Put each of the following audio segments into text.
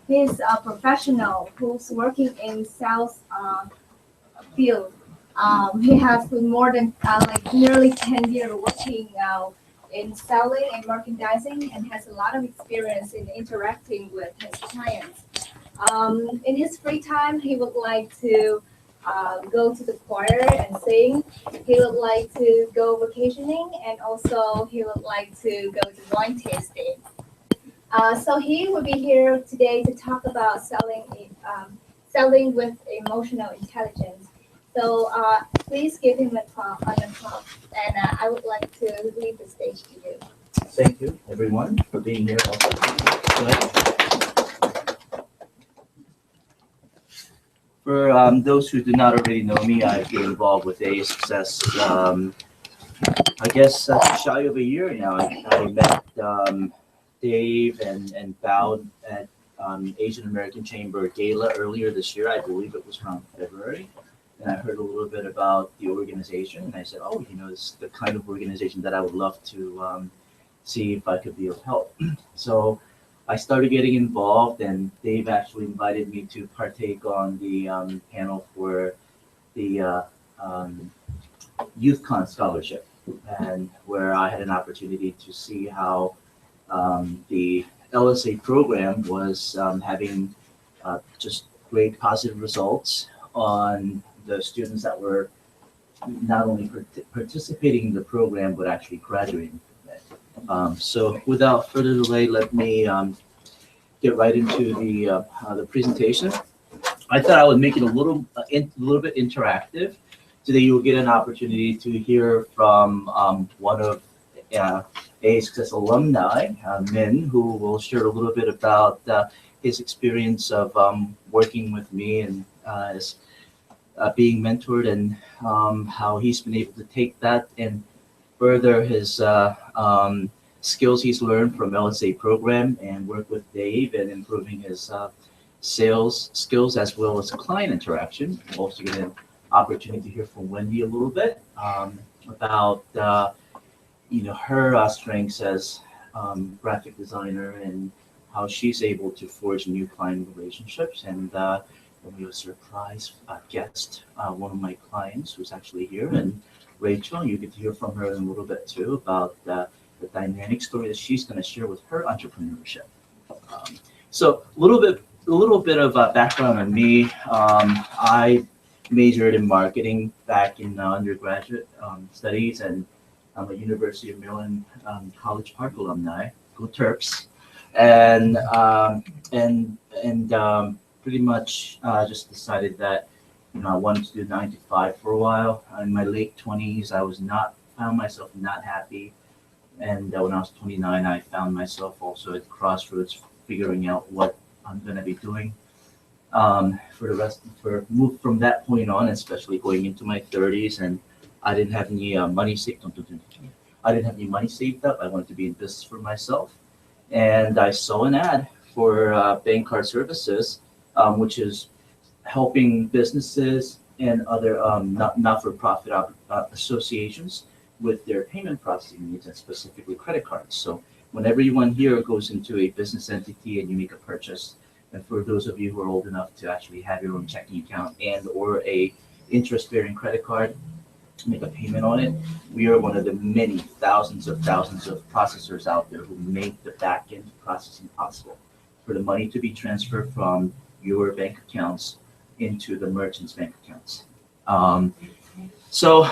He's a professional who's working in sales field. He has more than like nearly 10 years working in selling and merchandising and has a lot of experience in interacting with his clients. In his free time, he would like to go to the choir and sing. He would like to go vacationing, and also he would like to go to wine tasting. So he will be here today to talk about selling with emotional intelligence. So please give him an applause, and I would like to leave the stage to you. Thank you, everyone, for being here also tonight. For those who do not already know me, I've been involved with AASuccess, I guess shy of a year now. I met Dave and bowed at Asian American Chamber Gala earlier this year. I believe it was around February. And I heard a little bit about the organization, and I said, oh, it's the kind of organization that I would love to see if I could be of help. So I started getting involved, and Dave actually invited me to partake on the panel for the YouthCon Scholarship, and where I had an opportunity to see how the LSA program was having just great positive results on the students that were not only participating in the program, but actually graduating from it. So without further delay, let me get right into the presentation. I thought I would make it a little bit interactive. Today you will get an opportunity to hear from one of AASuccess alumni, Min, who will share a little bit about his experience of working with me and as being mentored, and how he's been able to take that and further his skills he's learned from LSA program and work with Dave and improving his sales skills as well as client interaction. We'll also get an opportunity to hear from Wendy a little bit about her strengths as graphic designer and how she's able to forge new client relationships. And we have a surprise guest, one of my clients who's actually here, and Rachel. You get to hear from her in a little bit too about the dynamic story that she's going to share with her entrepreneurship. So a little bit of background on me. I majored in marketing back in undergraduate studies, and I'm a University of Maryland College Park alumni. Go Terps! And pretty much just decided that I wanted to do 9 to 5 for a while. In my late 20s, found myself not happy, and when I was 29, I found myself also at crossroads, figuring out what I'm going to be doing move from that point on, especially going into my 30s, and I didn't have any money saved. I didn't have any money saved up. I wanted to be in business for myself, and I saw an ad for bankcard services, which is helping businesses and other not-for-profit associations with their payment processing needs, and specifically credit cards. So when everyone here goes into a business entity and you make a purchase, and for those of you who are old enough to actually have your own checking account and or a interest-bearing credit card, make a payment on it, we are one of the many thousands of processors out there who make the back-end processing possible for the money to be transferred from your bank accounts into the merchant's bank accounts. So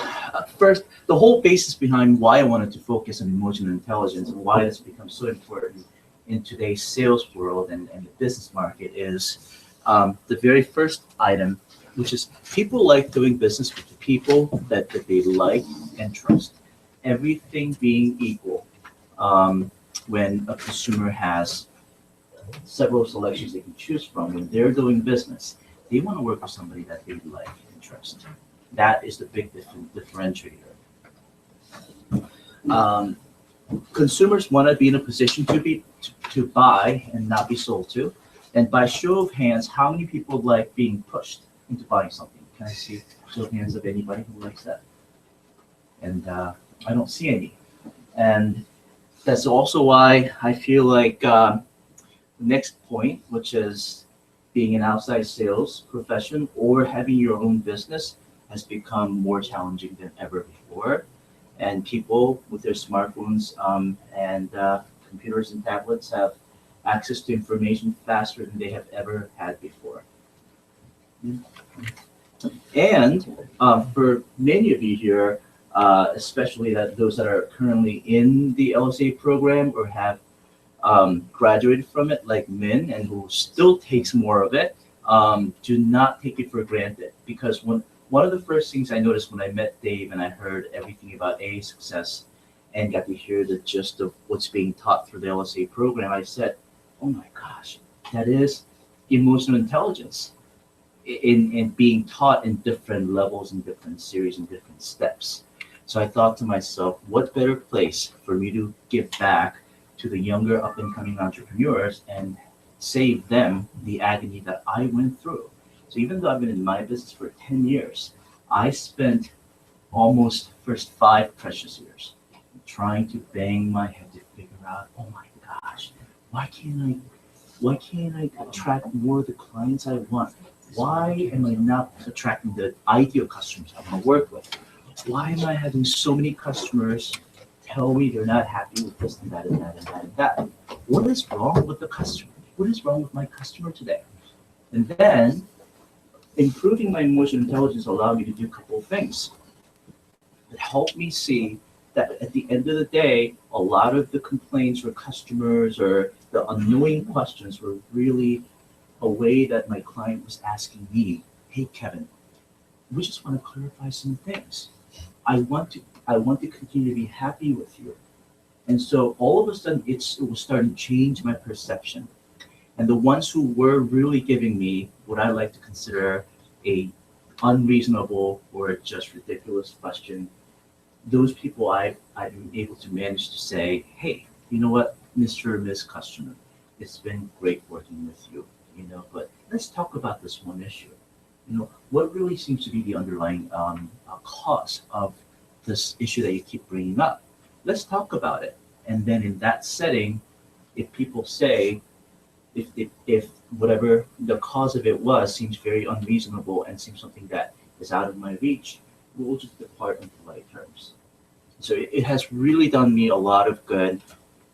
first, the whole basis behind why I wanted to focus on emotional intelligence and why it's become so important in today's sales world and the business market is the very first item, which is people like doing business with the people that they like and trust. Everything being equal, when a consumer has several selections they can choose from, when they're doing business, they want to work with somebody that they like and trust. That is the big differentiator. Consumers want to be in a position to buy and not be sold to. And by show of hands, how many people like being pushed into buying something? Can I see show of hands of anybody who likes that? And I don't see any. And that's also why I feel like next point, which is being an outside sales profession or having your own business has become more challenging than ever before. And people with their smartphones and computers and tablets have access to information faster than they have ever had before. And for many of you here, especially those that are currently in the LSA program or have graduated from it, like Min, and who still takes more of it, do not take it for granted. Because one of the first things I noticed when I met Dave and I heard everything about AASuccess and got to hear the gist of what's being taught through the LSA program, I said, oh my gosh, that is emotional intelligence in being taught in different levels and different series and different steps. So I thought to myself, what better place for me to give back to the younger up and coming entrepreneurs and save them the agony that I went through. So even though I've been in my business for 10 years, I spent almost first 5 precious years trying to bang my head to figure out, oh my gosh, why can't I attract more of the clients I want? Why am I not attracting the ideal customers I want to work with? Why am I having so many customers tell me they're not happy with this and that and that and that and that? What is wrong with the customer? What is wrong with my customer today? And then improving my emotional intelligence allowed me to do a couple of things. It helped me see that at the end of the day, a lot of the complaints or customers or the annoying questions were really a way that my client was asking me, hey, Kevin, we just want to clarify some things. I want to continue to be happy with you. And so all of a sudden, it was starting to change my perception. And the ones who were really giving me what I like to consider a unreasonable or just ridiculous question, those people I've been able to manage to say, hey, you know what, Mr. or Ms. Customer, it's been great working with you, but let's talk about this one issue. What really seems to be the underlying cause of this issue that you keep bringing up? Let's talk about it. And then in that setting, if people say, if whatever the cause of it was seems very unreasonable and seems something that is out of my reach, we'll just depart in polite terms. So it has really done me a lot of good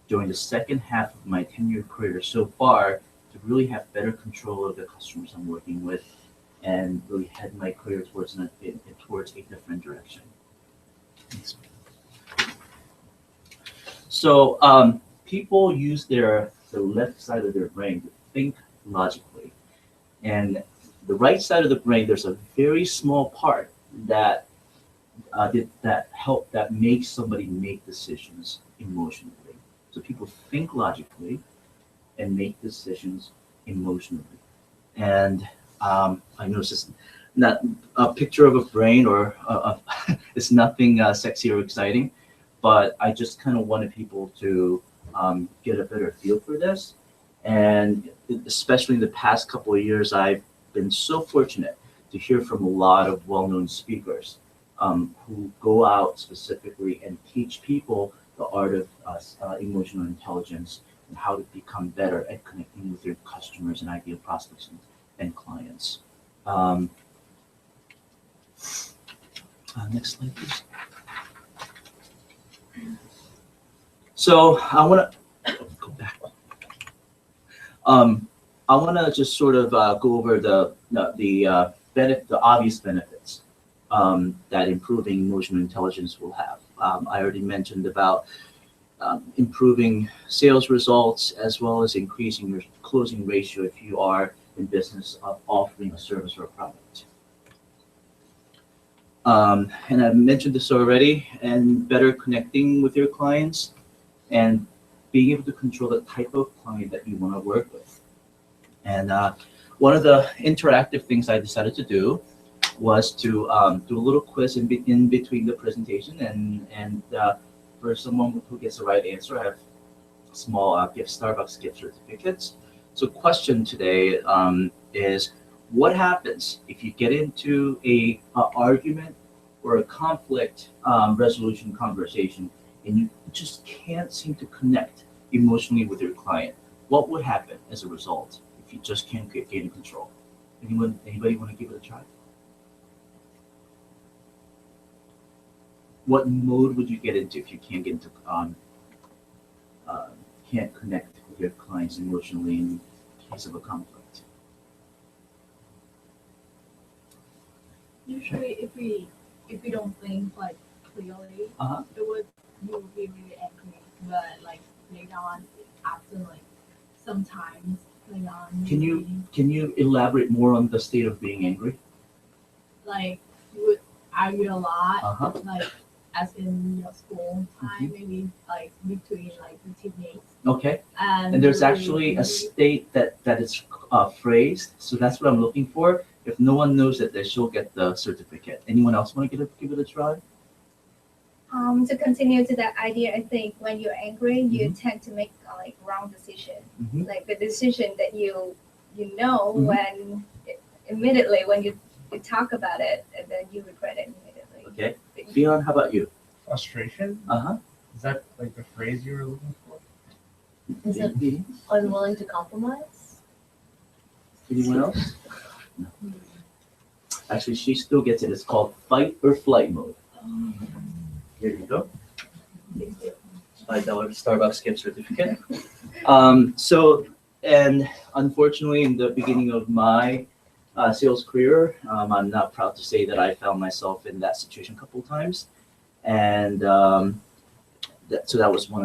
during the second half of my 10-year career so far to really have better control of the customers I'm working with and really head my career towards a different direction. Thanks. So people use the left side of their brain to think logically. And the right side of the brain, there's a very small part that makes somebody make decisions emotionally. So people think logically and make decisions emotionally. And I know this is not a picture of a brain or it's nothing sexy or exciting, but I just kind of wanted people to get a better feel for this. And especially in the past couple of years, I've been so fortunate to hear from a lot of well-known speakers who go out specifically and teach people the art of emotional intelligence and how to become better at connecting with your customers and ideal prospects and clients. Next slide, please. So I want to go back. I want to just sort of go over the obvious benefits that improving emotional intelligence will have. I already mentioned about improving sales results as well as increasing your closing ratio if you are in business of offering a service or a product. And I've mentioned this already, and better connecting with your clients and being able to control the type of client that you want to work with. And one of the interactive things I decided to do was to do a little quiz in between the presentation, and for someone who gets the right answer, I have small Starbucks gift certificates. So question today is, what happens if you get into a argument or a conflict resolution conversation and you just can't seem to connect emotionally with your client? what would happen as a result if you just can't gain control? Anybody want to give it a try? What mode would you get into if you can't get into can't connect with your clients emotionally in case of a conflict? Usually, if we don't think like clearly, you would be really angry. But like later on, after like sometimes later on, Can you elaborate more on the state of being angry? like you would argue a lot, Uh-huh. like as in your school time, maybe like between like the teammates. Okay. And And there's you would actually be a state that is phrased, so that's what I'm looking for. If no one knows it, then she'll get the certificate. Anyone else want to give it a try? To continue to that idea, I think when you're angry, you Mhm. tend to make like wrong decision, Mhm. like the decision that you know Mhm. when immediately when you talk about it, and then you regret it immediately. Okay. Fion, how about you? Frustration? Uh-huh. Is that like the phrase you were looking for? Is it unwilling to compromise? Anyone else? No. Actually, she still gets it. It's called fight or flight mode. Here you go. $5 Starbucks gift certificate. And unfortunately, in the beginning of my sales career, I'm not proud to say that I found myself in that situation a couple of times, and so that's one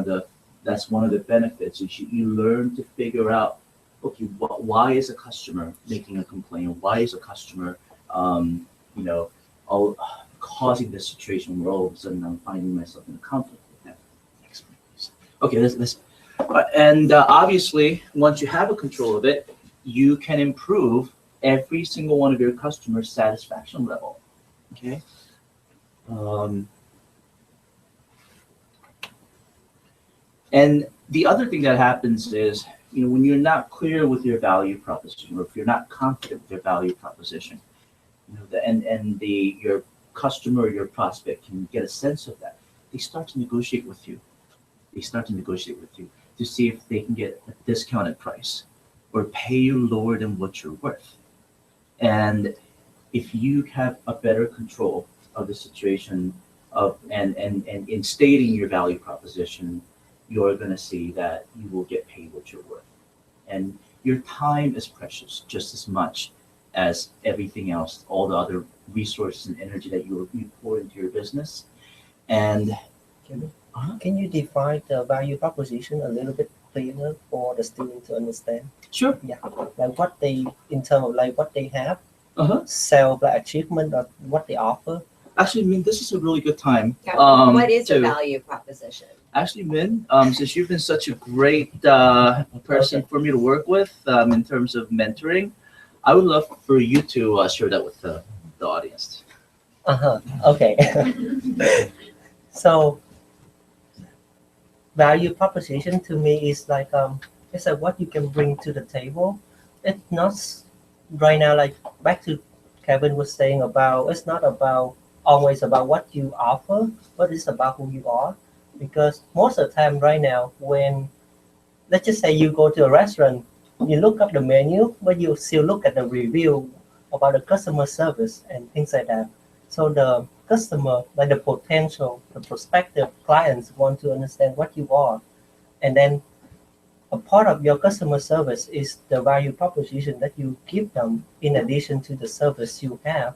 of the benefits. You learn to figure out, okay, why is a customer making a complaint? Why is a customer, causing this situation where all of a sudden I'm finding myself in a conflict with them? Next one, please. Okay, let's and obviously, once you have a control of it, you can improve every single one of your customers' satisfaction level. Okay. And the other thing that happens is, when you're not clear with your value proposition, or if you're not confident with your value proposition, your customer or your prospect can get a sense of that. They start to negotiate with you. To see if they can get a discounted price or pay you lower than what you're worth. And if you have a better control of the situation and in stating your value proposition, you're going to see that you will get paid what you're worth. And your time is precious just as much as everything else, all the other resources and energy that you pour into your business. And Can you define the value proposition a little bit clearer for the student to understand? Sure. Yeah, like what they, in terms of like what they have, self like achievement or what they offer. Actually, Min, this is a really good time. What is a to- value proposition? Actually, Min, since you've been such a great person for me to work with in terms of mentoring, I would love for you to share that with the audience. Okay. So value proposition to me is like it's like what you can bring to the table. It's not right now, like back to Kevin was saying about, it's not about always about what you offer, but it's about who you are. Because most of the time right now, when let's just say you go to a restaurant, you look up the menu, but you still look at the review about the customer service and things like that. So the customer, like the potential, the prospective clients want to understand what you are. And then a part of your customer service is the value proposition that you give them in addition to the service you have.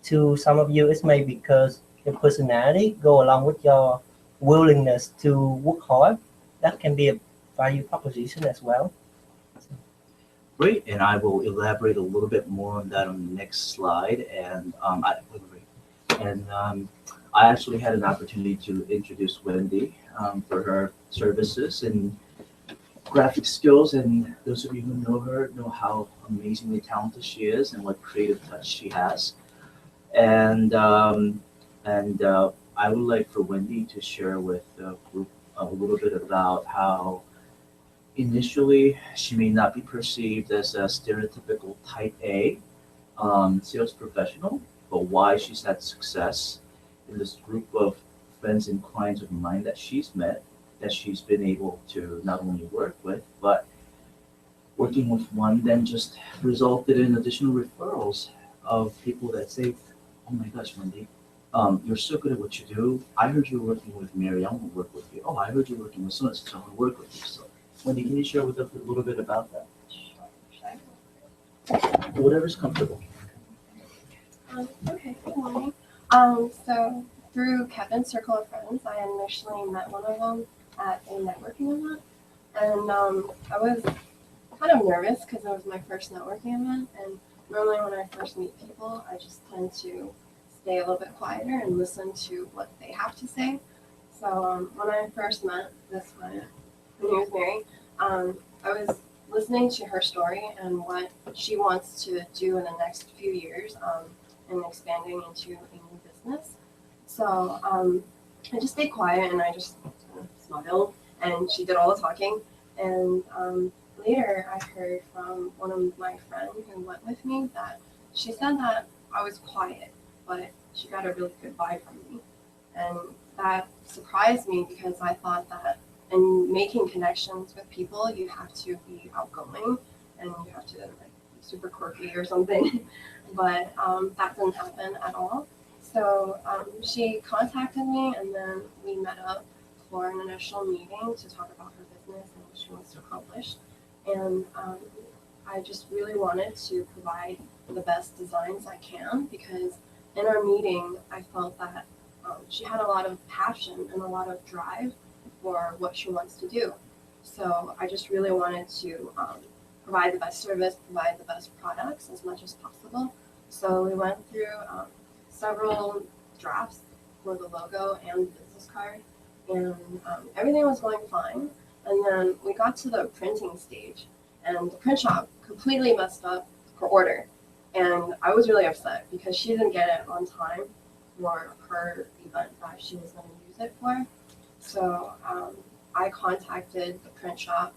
To some of you, it's maybe because your personality go along with your willingness to work hard. That can be a value proposition as well. Great, and I will elaborate a little bit more on that on the next slide. And I actually had an opportunity to introduce Wendy for her services and graphic skills. And those of you who know her know how amazingly talented she is and what creative touch she has. And I would like for Wendy to share with the group a little bit about how initially she may not be perceived as a stereotypical type A sales professional, but why she's had success in this group of friends and clients of mine that she's met, that she's been able to not only work with, but working with one then just resulted in additional referrals of people that say, oh my gosh, Wendy, you're so good at what you do. I heard you were working with Mary, I want to work with you. Oh, I heard you were working with so-and-so, so I want to work with you. So Wendy, can you share with us a little bit about that? Whatever's comfortable. Okay, good morning. So through Kevin's circle of friends, I initially met one of them at a networking event, and I was kind of nervous because it was my first networking event, and normally when I first meet people, I just tend to stay a little bit quieter and listen to what they have to say. So when I first met this one, her name is Mary, I was listening to her story and what she wants to do in the next few years and expanding into a new business. So I just stayed quiet and I just smiled, and she did all the talking. And later I heard from one of my friends who went with me that she said that I was quiet, but she got a really good vibe from me. And that surprised me because I thought that in making connections with people, you have to be outgoing and you have to be super quirky or something. But that didn't happen at all. So she contacted me, and then we met up for an initial meeting to talk about her business and what she wants to accomplish. And I just really wanted to provide the best designs I can, because in our meeting, I felt that she had a lot of passion and a lot of drive for what she wants to do. So I just really wanted to provide the best service, provide the best products as much as possible. So we went through several drafts for the logo and the business card, and everything was going fine. And then we got to the printing stage, and the print shop completely messed up her order. And I was really upset because she didn't get it on time for her event that she was going to use it for. So I contacted the print shop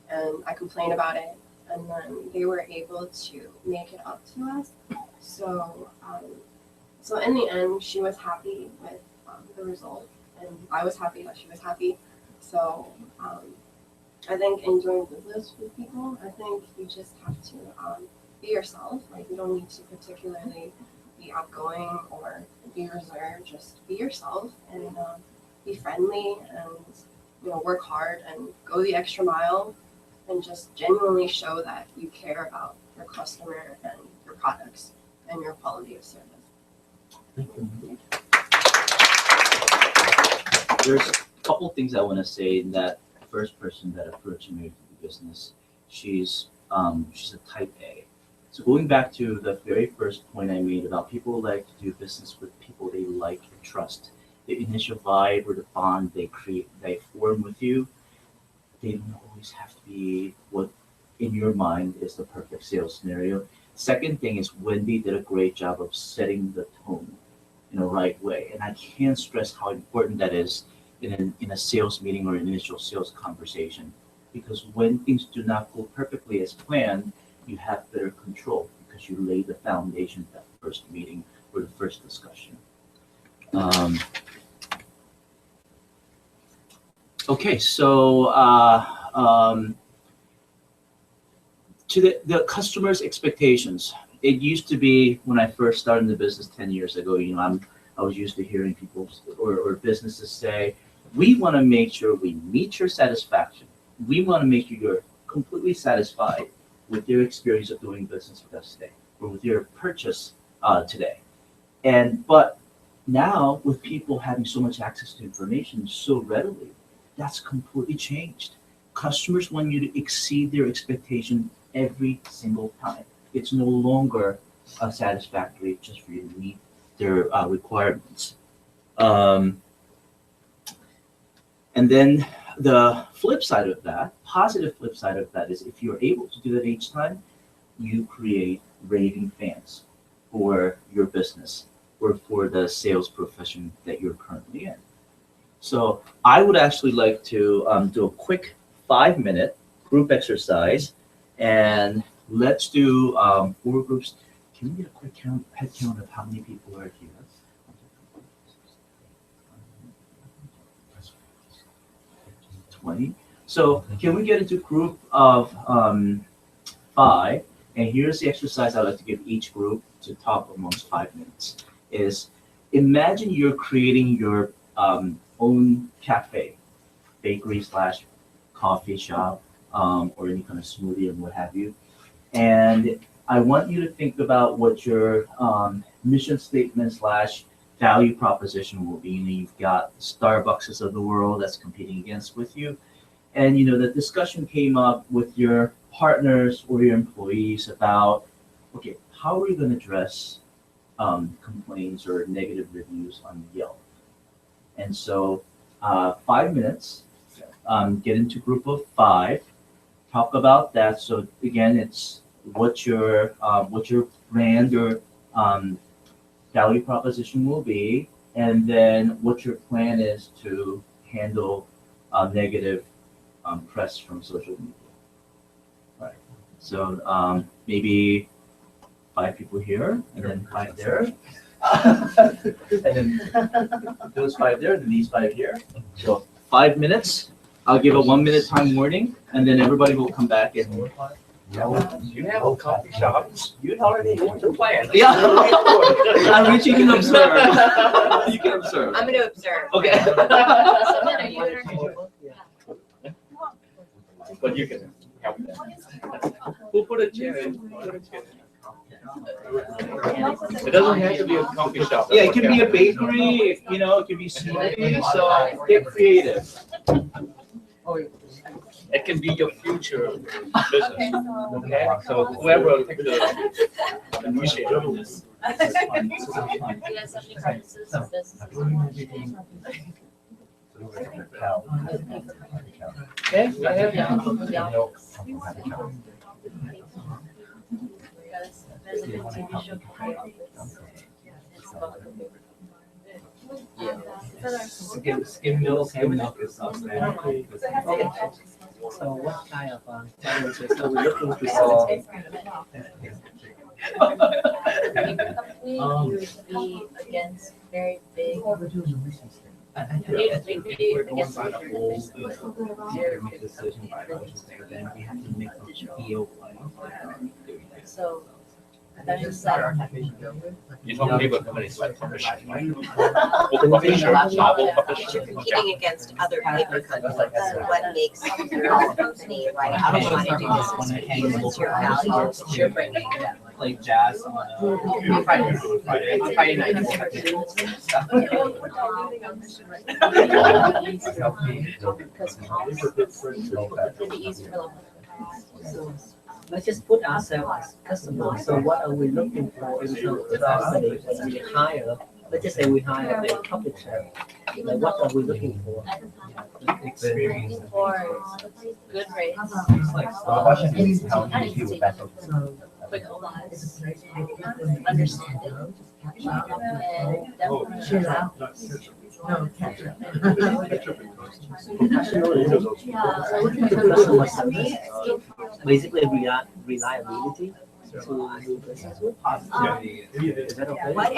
and I complained about it, and then they were able to make it up to us. So so in the end, she was happy with the result, and I was happy that she was happy. So I think in doing business with people, I think you just have to be yourself. Like, you don't need to particularly be outgoing or be reserved. Just be yourself and be friendly, and work hard and go the extra mile, and just genuinely show that you care about your customer and your products and your quality of service. Thank you. There's a couple things I want to say in that first person that approached me to the business. She's a type A. So going back to the very first point I made about people like to do business with people they like and trust, the initial vibe or the bond they form with you, they don't always have to be what in your mind is the perfect sales scenario. Second thing is Wendy did a great job of setting the tone in a right way. And I can't stress how important that is in a sales meeting or an initial sales conversation. Because when things do not go perfectly as planned, you have better control because you lay the foundation at that first meeting or the first discussion. Okay, so to the customer's expectations. It used to be when I first started the business 10 years ago, I was used to hearing people or businesses say, we want to make sure we meet your satisfaction. We want to make sure you're completely satisfied with your experience of doing business with us today or with your purchase today. But now with people having so much access to information so readily, that's completely changed. Customers want you to exceed their expectation every single time. It's no longer satisfactory just for you to meet their requirements. And then the flip side of that, positive flip side of that, is if you're able to do that each time, you create raving fans for your business or for the sales profession that you're currently in. So I would actually like to do a quick 5-minute group exercise, and let's do 4 groups. Can we get a quick head count of how many people are here? 20. So can we get into a group of 5. And here's the exercise I'd like to give each group to talk amongst 5 minutes. Is imagine you're creating your own cafe, bakery / coffee shop, or any kind of smoothie and what have you. And I want you to think about what your mission statement / value proposition will be. You know, you've got Starbucks of the world that's competing against with you. And you know, the discussion came up with your partners or your employees about, okay, how are we going to address complaints or negative reviews on Yelp? And so 5 minutes, get into group of 5, talk about that. So again, it's what your brand or value proposition will be, and then what your plan is to handle negative press from social media. Right. So maybe 5 people here, and then 5 there, and then those 5 there, and then these 5 here. So 5 minutes. I'll give a 1-minute time warning, and then everybody will come back and. You have a coffee shop. You already What's the plan? Yeah. I'm Rich, you can observe. You can observe. I'm gonna observe. Okay. But you can help them. We'll put a chair in. It doesn't have to be a coffee shop. Yeah, it can be a bakery, you know, it can be smoothie, so get creative. It can be your future business. Okay, so whoever the initiator of this. Okay, go ahead. Skim milk is outstanding. So what kind of challenges are we looking to solve? You would be against very big. I think we're going by the whole make a decision by the then we have to make a deal. So that is like. You're talking about companies like publishing, right? You're competing against other paper companies. So what makes your company like, I don't want to do this. What's your value? What's your branding? Play jazz on Friday night. Let's just put ourselves as customers. So what are we looking for in terms of company when we hire? Let's just say we hire a publisher. Like what are we looking for? Looking for good rates. The question is how do you feel better? Quick understanding. And definitely. Basically, reliability to do business with. Is that okay? What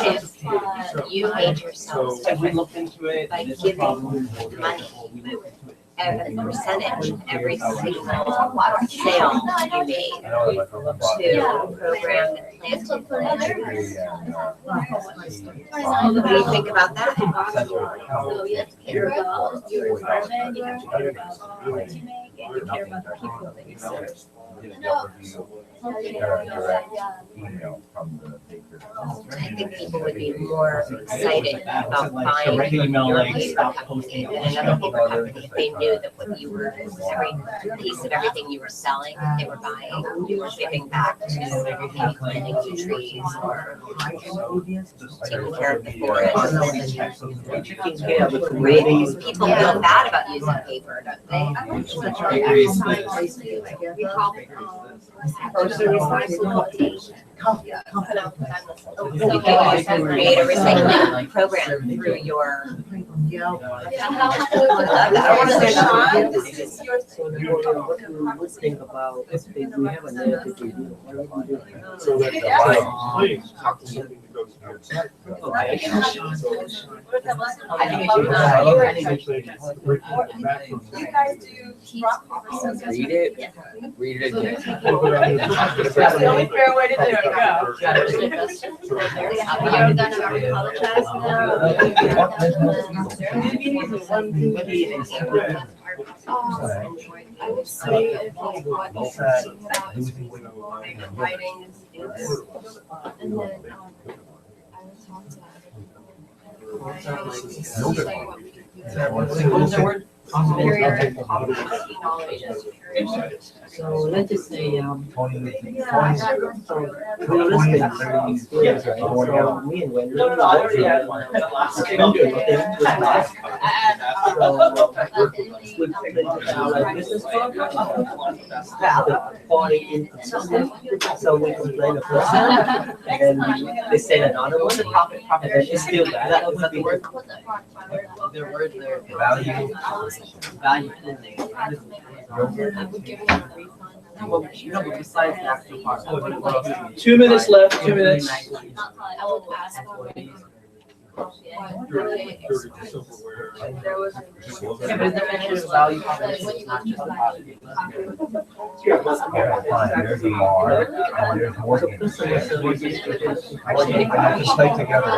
if you made yourselves If we different look into it, by it's a giving problem. money, a percentage of every single sale you made to a program that plans to implement? What do you think about that? So you have to care about your environment, you have to care about what you make, and you care about the people that you serve. I think people would be more excited about buying your paper company than another paper company if they knew that what you were, every piece of everything you were selling, they were buying, you were giving back to maybe planting new trees or taking care of the forest. Right, because people feel bad about using paper, don't they? We call it Grocery recycling. So you can create a recycling program through your. This is your. So what you would think about if we have a negative review, what would you do? So that the talk to something that goes outside. You guys do rock, paper, scissors. Read it. Read it again. That's the only fair way to do it. Go. You're gonna apologize I would say if like what you're thinking about is reasonable and writing is, and then I would talk to So let's just say, realistic experience, right? So me and Wendy. No, I already had one. So we complain the first time, and then they send another one, and then it's still bad. The word there, value. But besides the actual part. 2 minutes left, 2 minutes. I will pass. Dirty silverware. Yeah, but the mention of value proposition is not just a positive. There's a bar, and there's working. I just stay together.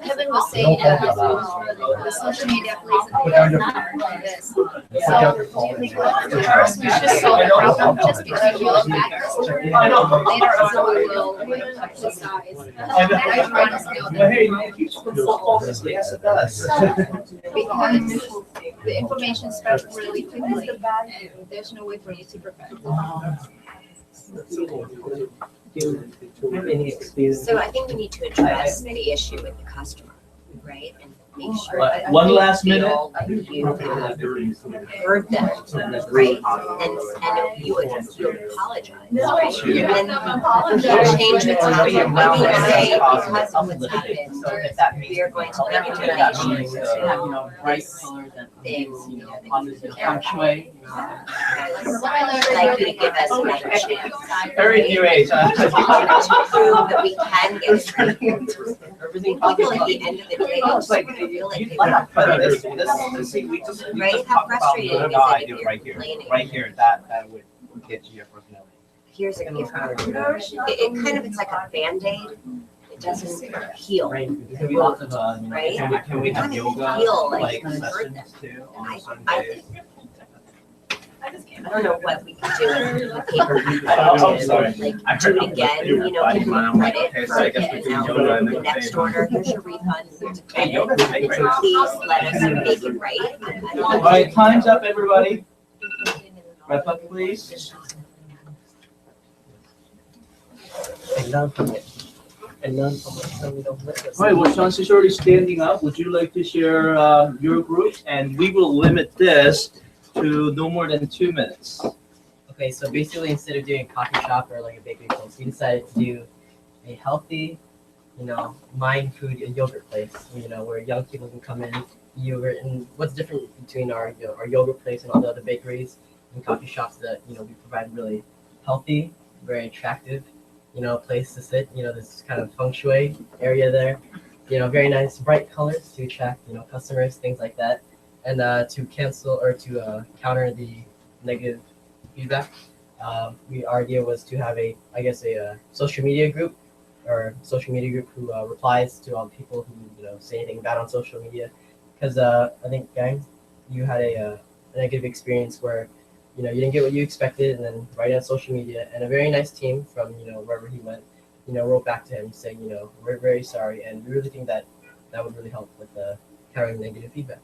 Kevin was saying that the social media plays a big part in this. So do you think first we should solve the problem just because we look back later on we will exercise. Yes, it does. Because the information spreads really quickly and there's no way for you to prevent it. Do you have any experience? So I think we need to address the issue with the customer, right? And make sure that One they last minute. feel like you have heard them, right? And you apologize. No, right? you And apologize. you change the topic. Maybe you say, because of what's So happened, if that means. we are going to Maybe make do that a means donation to have, you to know, bright this colors and thing, things, you know, that positive you care about. punctuate. Like you to give us another chance. Very new age, huh? To prove that we can get through. Everything. People at the end of the day, It's like, feel like they but see, we just Right? How talked about frustrating what is I it do if you're right here, complaining? right here, that would get you your personality. Here's a gift card. It kind of, it's like a Band-Aid. It doesn't heal. Right, because we lots of, you know, Right? can we have Kind of yoga, feel like like you hurt sessions them. too on I Sundays? I don't know what we can do with paper. I'm sorry. Like, I do heard it again, you know, give them credit for getting out the next order. Here's your refund, here's a credit. Please let us make it right. I All don't right, time's up, everybody. Wrap up, please. And learn from it. And learn from it, so we don't make it. All right, well, Sean is already standing up. Would you like to share your group? And we will limit this to no more than 2 minutes. Okay, so basically instead of doing a coffee shop or like a bakery place, we decided to do a healthy, you know, mind food and yogurt place, you know, where young people can come in, yogurt. And what's different between our, you know, our yogurt place and all the other bakeries and coffee shops that, you know, we provide really healthy, very attractive, you know, place to sit, you know, this kind of feng shui area there, you know, very nice, bright colors to attract, you know, customers, things like that. And to cancel or to counter the negative feedback, our idea was to have a social media group who replies to all the people who, you know, say anything bad on social media. Because I think, gang, you had a negative experience where, you know, you didn't get what you expected, and then right on social media, and a very nice team from, you know, wherever he went, you know, wrote back to him saying, you know, we're very sorry, and we really think that would really help with countering negative feedback.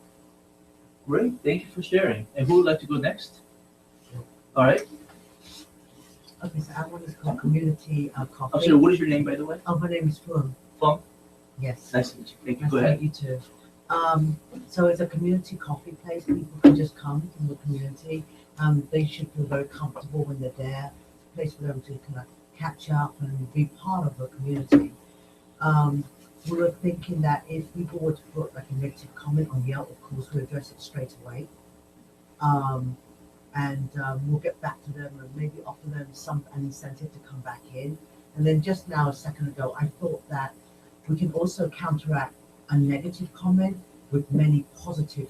Great, thank you for sharing. And who would like to go next? All right. Okay, so I want to call community coffee. I'm sorry, what is your name, by the way? Oh, my name is Fung. Fung? Yes. Nice to meet you. Thank you. Nice Go to ahead. meet you too. So it's a community coffee place. People can just come from the community. They should feel very comfortable when they're there. A place for them to kind of catch up and be part of the community. We were thinking that if people were to put like a negative comment on Yelp, of course, we address it straight away. We'll get back to them and maybe offer them an incentive to come back in. And then just now, a second ago, I thought that we can also counteract a negative comment with many positive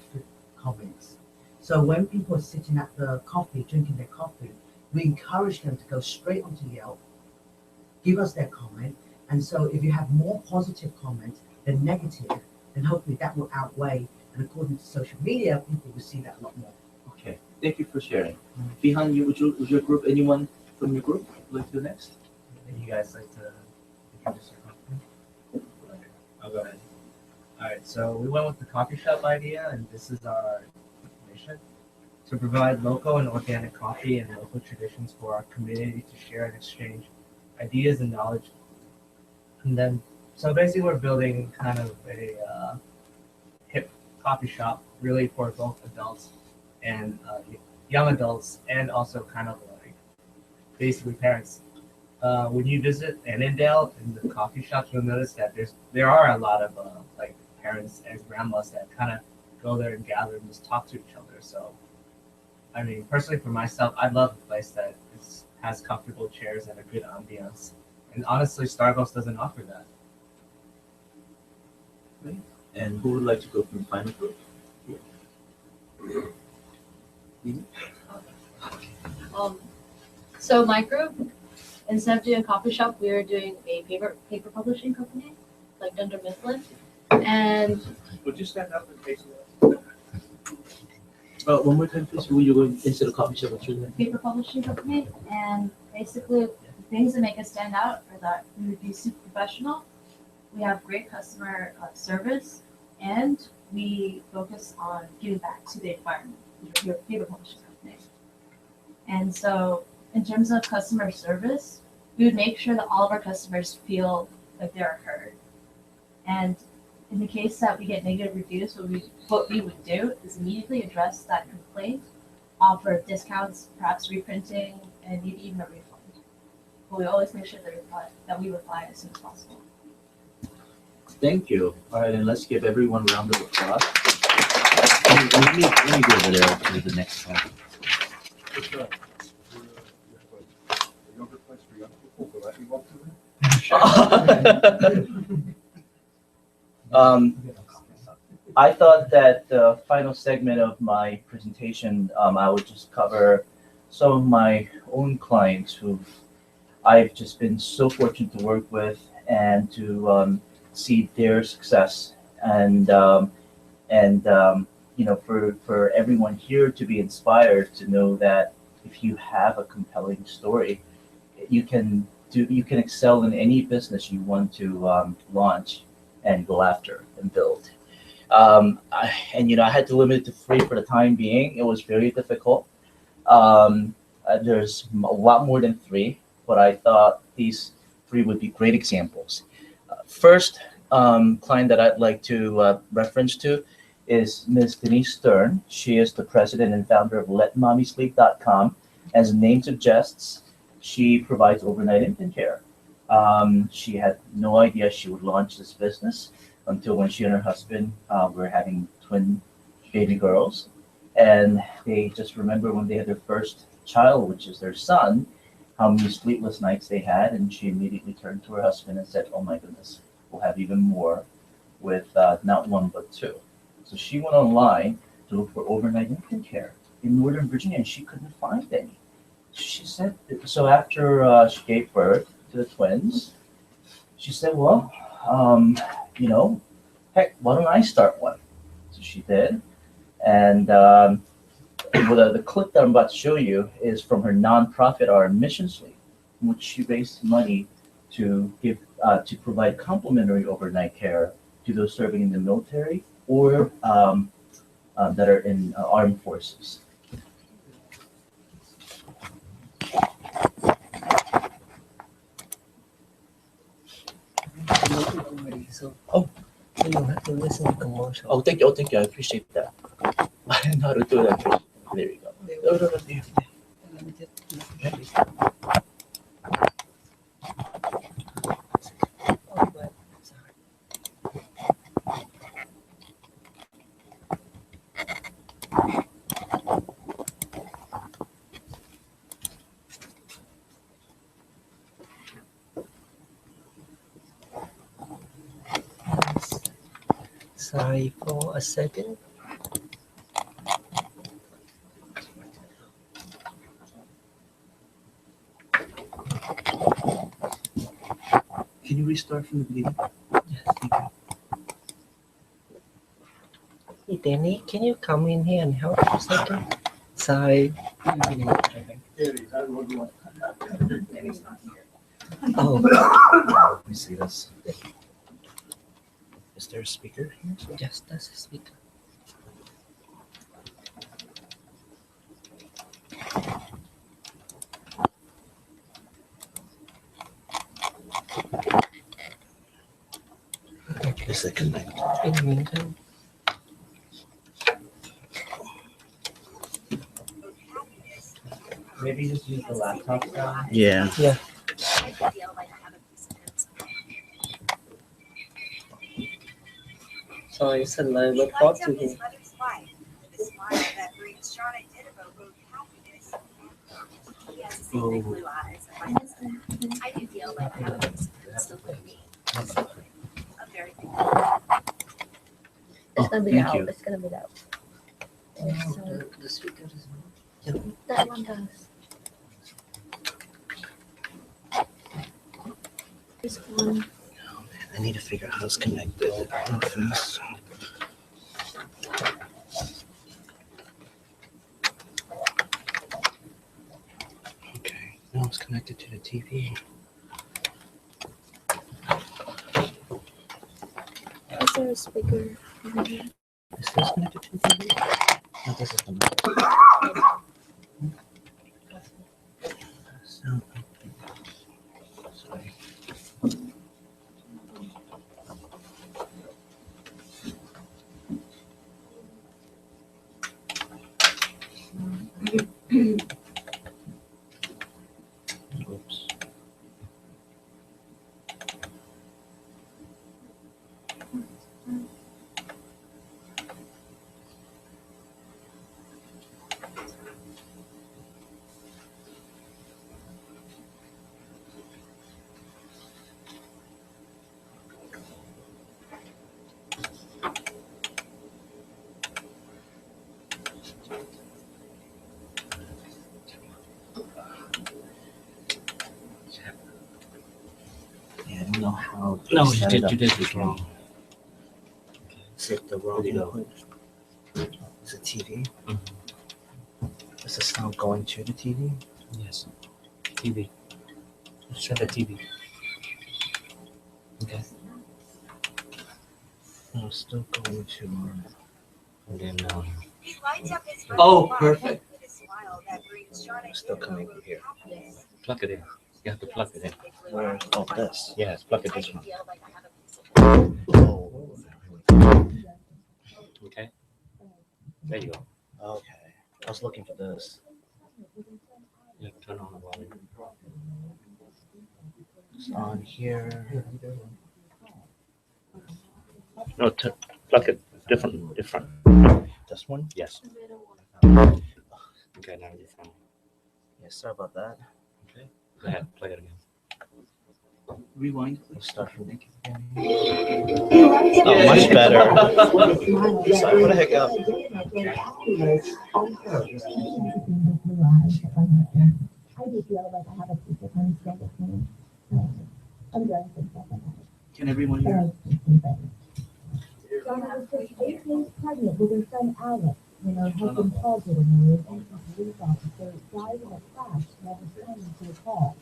comments. So when people are sitting at the coffee, drinking their coffee, we encourage them to go straight onto Yelp, give us their comment. And so if you have more positive comments than negative, then hopefully that will outweigh. And according to social media, people will see that a lot more. Okay, thank you for sharing. Behind you, would your group, anyone from your group like to go next? Would you guys like to introduce your company? I'll go ahead. All right, so we went with the coffee shop idea, and this is our mission: to provide local and organic coffee and local traditions for our community to share and exchange ideas and knowledge. And then, so basically, we're building kind of a hip coffee shop, really for both adults and young adults, and also kind of like basically parents. When you visit Annandale in the coffee shops, you'll notice that there are a lot of like parents and grandmas that kind of go there and gather and just talk to each other. So, I mean, personally for myself, I love a place that has comfortable chairs and a good ambiance. And honestly, Starbucks doesn't offer that. And who would like to go from the final group? So my group, instead of doing a coffee shop, we are doing a paper publishing company, like Dunder Mifflin. And Would you stand up and face it? One more time, please. Will you go instead of coffee shop? What's your name? paper publishing company, and basically the things that make us stand out are that we would be super professional, we have great customer service, and we focus on giving back to the environment. We're a paper publishing company. And so in terms of customer service, we would make sure that all of our customers feel like they're heard. And in the case that we get negative reviews, what we would do is immediately address that complaint, offer discounts, perhaps reprinting, and maybe even a refund. But we always make sure that we reply as soon as possible. Thank you. All right, and let's give everyone a round of applause. Let me go over there to the next one. Younger place for young people, will that be welcome? I thought that the final segment of my presentation, I would just cover some of my own clients who I've just been so fortunate to work with and to see their success, and you know, for everyone here to be inspired to know that if you have a compelling story, you can excel in any business you want to launch and go after and build. And you know, I had to limit it to 3 for the time being. It was very difficult. There's a lot more than 3, but I thought these 3 would be great examples. First client that I'd like to reference to is Ms. Denise Stern. She is the president and founder of LetMommySleep.com. As the name suggests, she provides overnight infant care. She had no idea she would launch this business until when she and her husband were having twin baby girls. And they just remember when they had their first child, which is their son, how many sleepless nights they had. And she immediately turned to her husband and said, oh my goodness, we'll have even more with not 1, but 2. So she went online to look for overnight infant care in Northern Virginia, and she couldn't find any. She said, so after she gave birth to the twins, she said, well, you know, heck, why don't I start one? So she did. And the clip that I'm about to show you is from her nonprofit, Our Mission Sleep, in which she raised money to give to provide complimentary overnight care to those serving in the military or that are in armed forces. Oh, you don't have to listen to commercial. Oh, thank you. Oh, thank you. I appreciate that. I didn't know how to do that. There you go. No, there. Sorry for a second. Can you restart from the beginning? Hey, Danny, can you come in here and help for a second? Sorry. Oh, Let me see this. Is there a speaker here? yes, that's a speaker. Is it connected? In the meantime, Maybe just use the laptop sound. Yeah. so it's a little report to him. Oh. I do feel like I have a piece of pencil with me. I'm very It's gonna be out. It's gonna be out. The speaker is That one does. This one. I need to figure out how it's connected. Real fast. Okay, now it's connected to the TV. Is there a speaker over here? Is this connected to the TV? No, this is the mic. So, sorry. Oops. Yeah, I don't know how. to No, set it up. you did this wrong. Is it the wrong There you go. input? Is it TV? Is the sound going to the TV? Yes. TV. Set the TV. Okay. No, it's still going to. And then, Oh, perfect. It's still coming from here. plug it in. You have to plug it in. Where? Oh, this. Yes, plug it this one. Oh, Okay. There you go. okay. I was looking for this. Yeah, turn on the volume. It's on here. No, plug it different. This one? Yes. Okay, now you're fine. Yeah, sorry about that. Okay. Go ahead, play it again. Rewind. Let's start from the Oh, much better. Sorry for the hiccup. Can everyone hear? Donna was just 8 days pregnant with her son Alex when her husband called her to marry and a police officer died in a crash while responding to a call.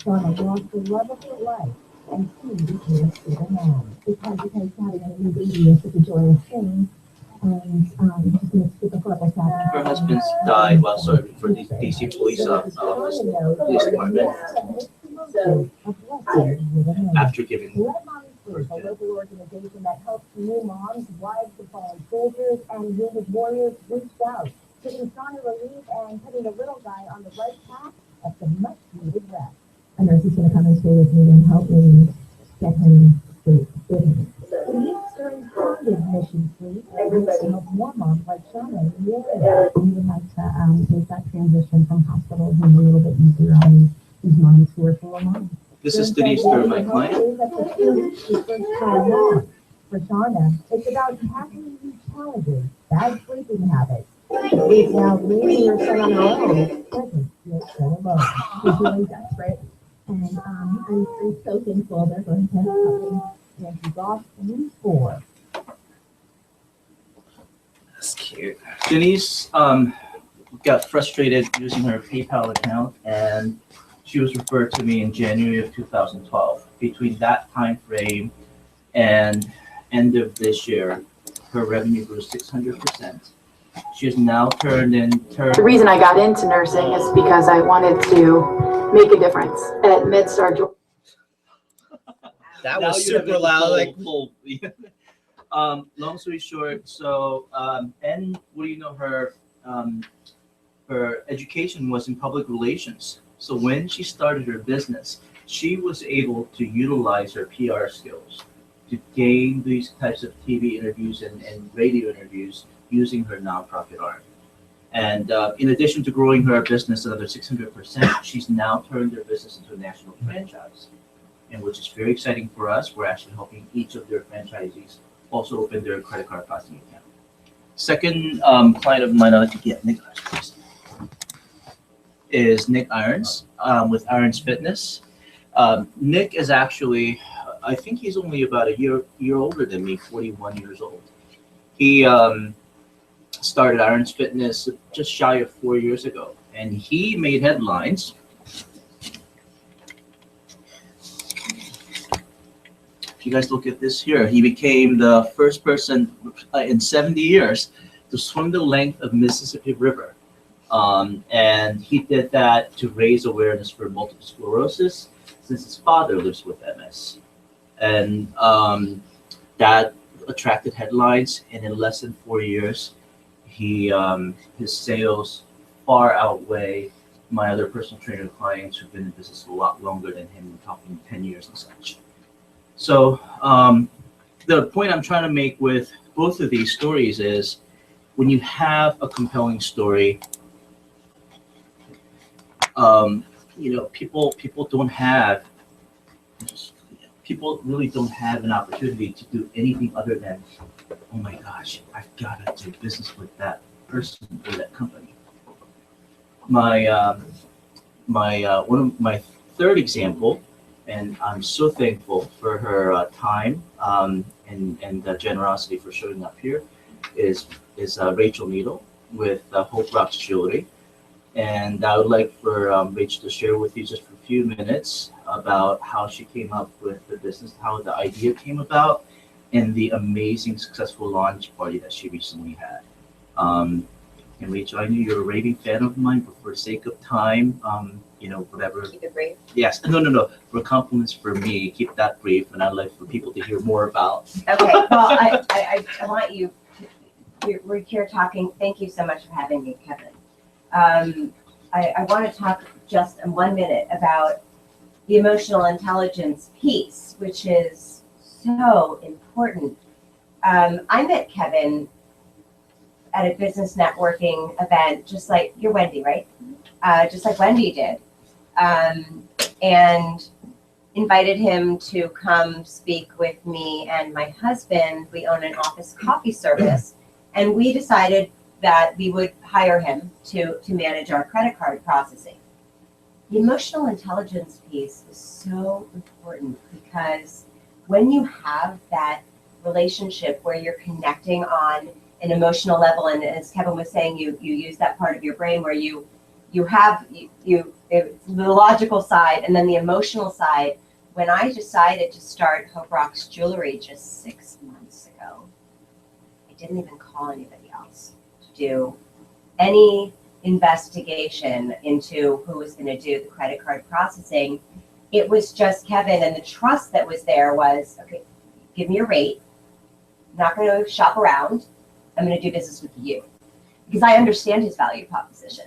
Donna lost the love of her life and soon became a single mom. Because having a new baby is such a joyous thing, and just going to speak a couple seconds. Her husband died while serving for the DC police police department after giving birth. A local organization that helps new moms, wives of fallen soldiers, and wounded warriors reached out, giving Shauna relief and putting the little guy on the right path of some much needed rest. A nurse is going to come and stay with me and help me get him sleep. The Youth during Founded Mission Sleep works to help more moms like Shauna in the area. We would like to make that transition from hospital home a little bit easier on these moms who are full of moms. This is Denise, they're my client. For Shauna, it's about tackling new challenges, bad sleeping habits. We've now leaving her son on her own doesn't feel so alone. It really does, right? And I'm so thankful they're going to helping Nancy's off in 4. That's cute. Denise got frustrated using her PayPal account, and she was referred to me in January of 2012. Between that time frame and end of this year, her revenue grew 600%. She has now The reason I got into nursing is because I wanted to make a difference at MedStar. That Now was you have super it loud. Like, full. Long story short, so and what do you know, her education was in public relations. So when she started her business, she was able to utilize her PR skills to gain these types of TV interviews and radio interviews using her nonprofit arm. And in addition to growing her business another 600%, she's now turned her business into a national franchise, and which is very exciting for us. We're actually helping each of their franchisees also open their credit card processing account. Second client of mine, I'd like to get Nick Irons, please, is Nick Irons with Irons Fitness. Nick is actually, I think he's only about a year older than me, 41 years old. He started Irons Fitness just shy of 4 years ago, and he made headlines. If you guys look at this here, he became the first person in 70 years to swim the length of Mississippi River. And he did that to raise awareness for multiple sclerosis, since his father lives with MS. And that attracted headlines, and in less than 4 years, his sales far outweigh my other personal trainer clients who've been in business a lot longer than him, we're talking 10 years and such. So the point I'm trying to make with both of these stories is when you have a compelling story, people don't have, people really don't have an opportunity to do anything other than, oh my gosh, I've got to do business with that person or that company. My one of my third example, and I'm so thankful for her time and generosity for showing up here, is Rachel Needle with Hope Rocks Jewelry. And I would like for Rachel to share with you just for a few minutes about how she came up with the business, how the idea came about, and the amazing successful launch party that she recently had. And Rachel, I knew you're a raving fan of mine, but for the sake of time, whatever. Keep it brief. Yes, no. For compliments for me, keep that brief, and I'd like for people to hear more about. Okay, well, I want you, we're here talking, thank you so much for having me, Kevin. I want to talk just in 1 minute about the emotional intelligence piece, which is so important. I met Kevin at a business networking event, just like, you're Wendy, right? Just like Wendy did. And invited him to come speak with me and my husband. We own an office coffee service, and we decided that we would hire him to manage our credit card processing. The emotional intelligence piece is so important because when you have that relationship where you're connecting on an emotional level, and as Kevin was saying, you use that part of your brain where you have the logical side and then the emotional side. When I decided to start Hope Rocks Jewelry just 6 months ago, I didn't even call anybody else to do any investigation into who was going to do the credit card processing. It was just Kevin, and the trust that was there was, okay, give me a rate. I'm not going to shop around. I'm going to do business with you because I understand his value proposition.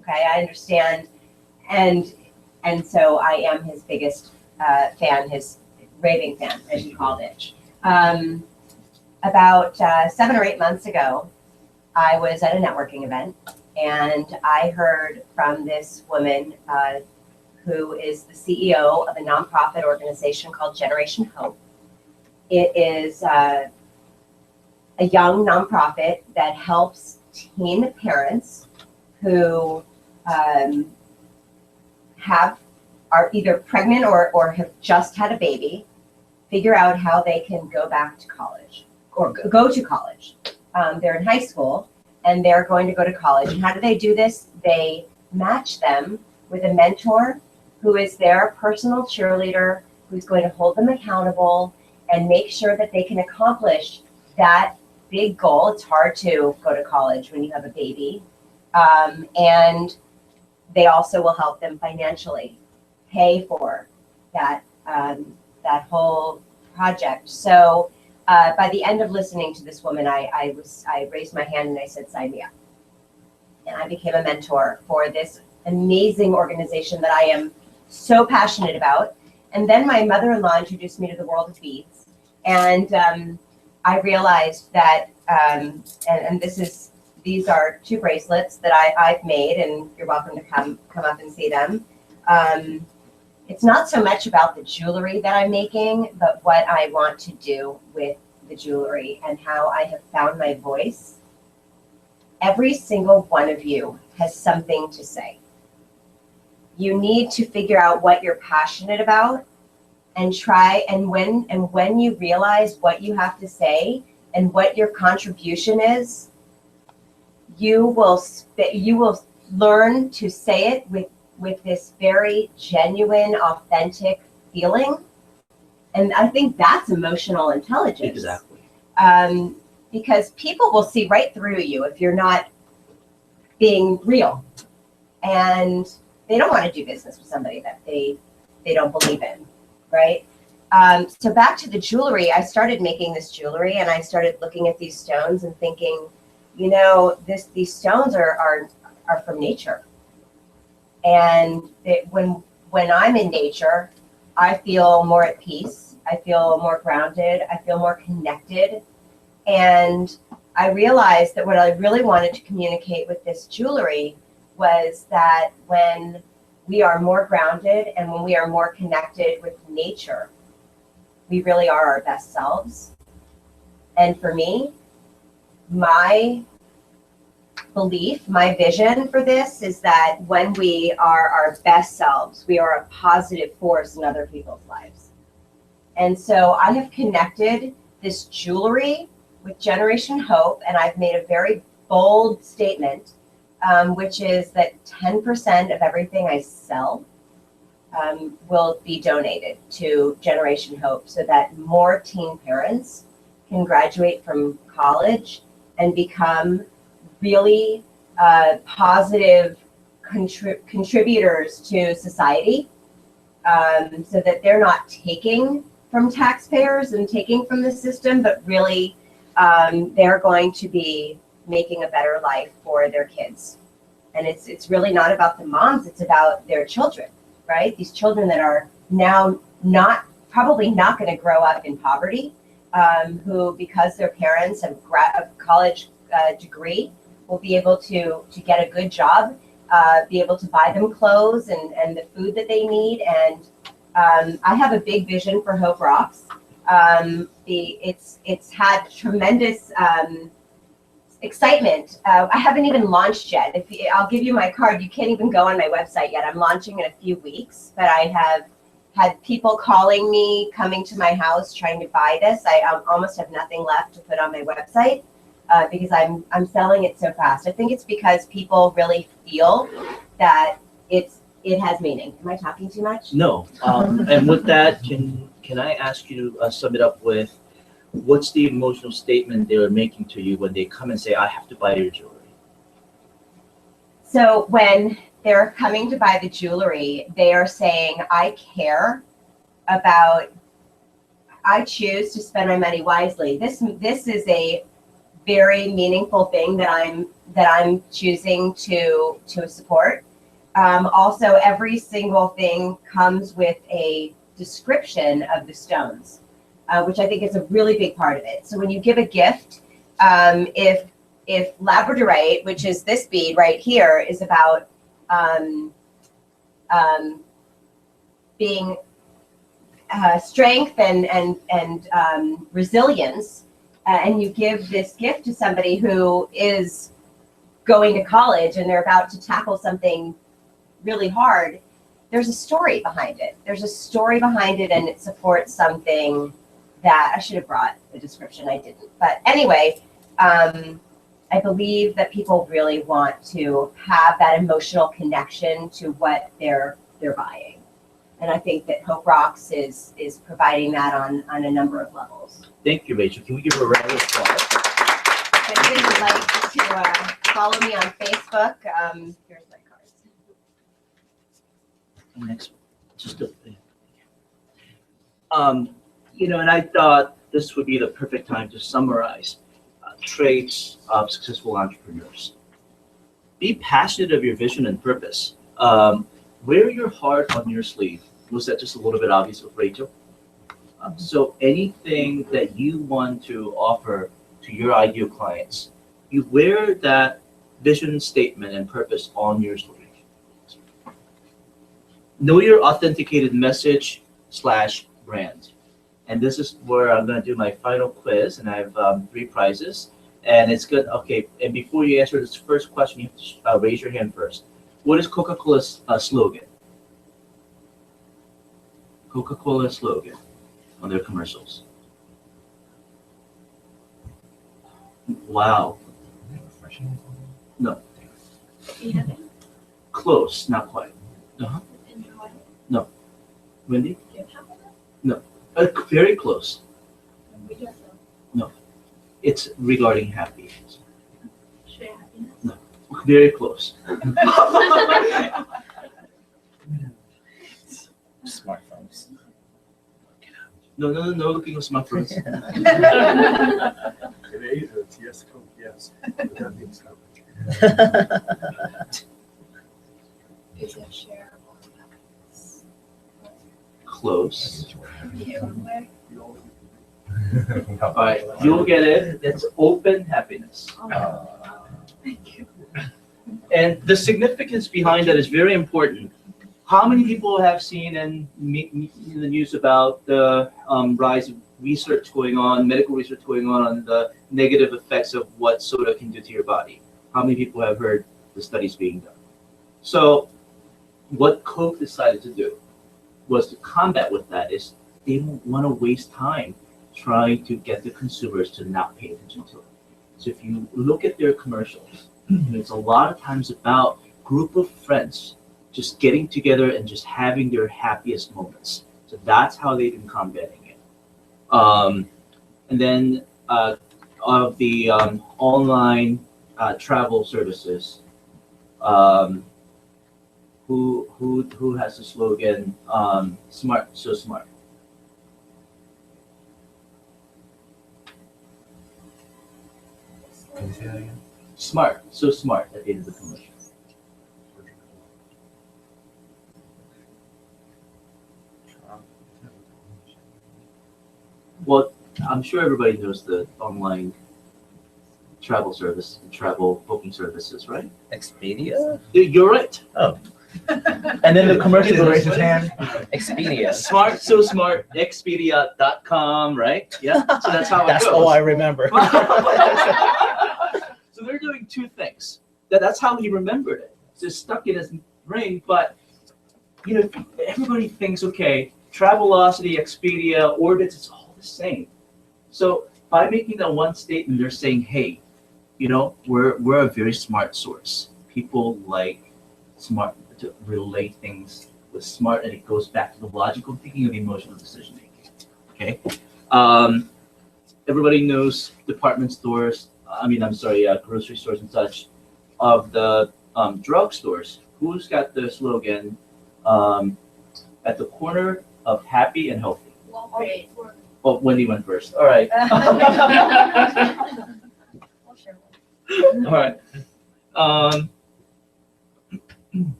Okay, I understand, and so I am his biggest fan, his raving fan, as you called it. About 7 or 8 months ago, I was at a networking event, and I heard from this woman who is the CEO of a nonprofit organization called Generation Hope. It is a young nonprofit that helps teen parents who are either pregnant or have just had a baby figure out how they can go back to college or go to college. They're in high school and they're going to go to college. And how do they do this? They match them with a mentor who is their personal cheerleader, who's going to hold them accountable and make sure that they can accomplish that big goal. It's hard to go to college when you have a baby. And they also will help them financially pay for that, that whole project. So by the end of listening to this woman, I raised my hand and I said, sign me up. And I became a mentor for this amazing organization that I am so passionate about. And then my mother-in-law introduced me to the world of beads. And I realized that, and these are 2 bracelets that I've made, and you're welcome to come up and see them. It's not so much about the jewelry that I'm making, but what I want to do with the jewelry and how I have found my voice. Every single one of you has something to say. You need to figure out what you're passionate about and try, and when you realize what you have to say and what your contribution is, you will learn to say it with this very genuine, authentic feeling. And I think that's emotional intelligence. Exactly. Because people will see right through you if you're not being real. And they don't want to do business with somebody that they don't believe in, right? So back to the jewelry, I started making this jewelry and I started looking at these stones and thinking, you know, these stones are from nature. And when I'm in nature, I feel more at peace. I feel more grounded. I feel more connected. And I realized that what I really wanted to communicate with this jewelry was that when we are more grounded and when we are more connected with nature, we really are our best selves. And for me, my belief, my vision for this is that when we are our best selves, we are a positive force in other people's lives. And so I have connected this jewelry with Generation Hope, and I've made a very bold statement, which is that 10% of everything I sell will be donated to Generation Hope so that more teen parents can graduate from college and become really positive contributors to society, so that they're not taking from taxpayers and taking from the system, but really they're going to be making a better life for their kids. And it's really not about the moms, it's about their children, right? These children that are now probably not going to grow up in poverty, who, because their parents have a college degree, will be able to get a good job, be able to buy them clothes and the food that they need. And I have a big vision for Hope Rocks. It's had tremendous excitement. I haven't even launched yet. I'll give you my card. You can't even go on my website yet. I'm launching in a few weeks, but I have had people calling me, coming to my house, trying to buy this. I almost have nothing left to put on my website because I'm selling it so fast. I think it's because people really feel that it has meaning. Am I talking too much? No. And with that, can I ask you to sum it up with what's the emotional statement they're making to you when they come and say, I have to buy your jewelry? So when they're coming to buy the jewelry, they are saying, I care about, I choose to spend my money wisely. This is a very meaningful thing that I'm choosing to support. Also, every single thing comes with a description of the stones, which I think is a really big part of it. So when you give a gift, if labradorite, which is this bead right here, is about being strength and resilience, and you give this gift to somebody who is going to college and they're about to tackle something really hard, there's a story behind it. There's a story behind it, and it supports something that I should have brought the description. I didn't. But anyway, I believe that people really want to have that emotional connection to what they're buying. And I think that Hope Rocks is providing that on a number of levels. Thank you, Rachel. Can we give her a round of applause? If anybody would like to follow me on Facebook, here's my cards. Next, just a and I thought this would be the perfect time to summarize traits of successful entrepreneurs. Be passionate of your vision and purpose. Wear your heart on your sleeve. Was that just a little bit obvious with Rachel? So anything that you want to offer to your ideal clients, you wear that vision statement and purpose on your sleeve. Know your authenticated message / brand. And this is where I'm going to do my final quiz, and I have 3 prizes. And it's good. Okay, and before you answer this first question, you have to raise your hand first. What is Coca-Cola's slogan? Coca-Cola slogan on their commercials. Wow. No. Close, not quite. No. Wendy? No. Very close. No. It's regarding happiness. No. Very close. Smartphones. No, looking at smartphones. Today, it's yes, Coke, yes. But that means no. Is it shareable happiness? Close. Everywhere? All right, you'll get it. It's open happiness. Thank you. And the significance behind that is very important. How many people have seen in the news about the rise of research going on, medical research going on the negative effects of what soda can do to your body? How many people have heard the studies being done? So what Coke decided to do was to combat with that is they don't want to waste time trying to get the consumers to not pay attention to it. So if you look at their commercials, it's a lot of times about group of friends just getting together and just having their happiest moments. So that's how they've been combating it. And then of the online travel services, who has the slogan "Smart, so smart"? Can you say that again? Smart, so smart at the end of the commercial. Well, I'm sure everybody knows the online travel service, travel booking services, right? Expedia? You're right. Oh. And then the commercial goes, Raise his hand. Expedia. Smart, so smart, Expedia.com, right? Yeah. So that's how it That's goes. all I remember. So they're doing 2 things. That's how he remembered it. It's just stuck in his brain. But everybody thinks, okay, Travelocity, Expedia, Orbitz, it's all the same. So by making that one statement, they're saying, hey, we're a very smart source. People like smart to relate things with smart, and it goes back to the logical thinking of emotional decision making. Okay. Everybody knows department stores. Grocery stores and such. Of the drug stores, who's got the slogan at the corner of happy and healthy? Oh, Wendy went first. All right. All right.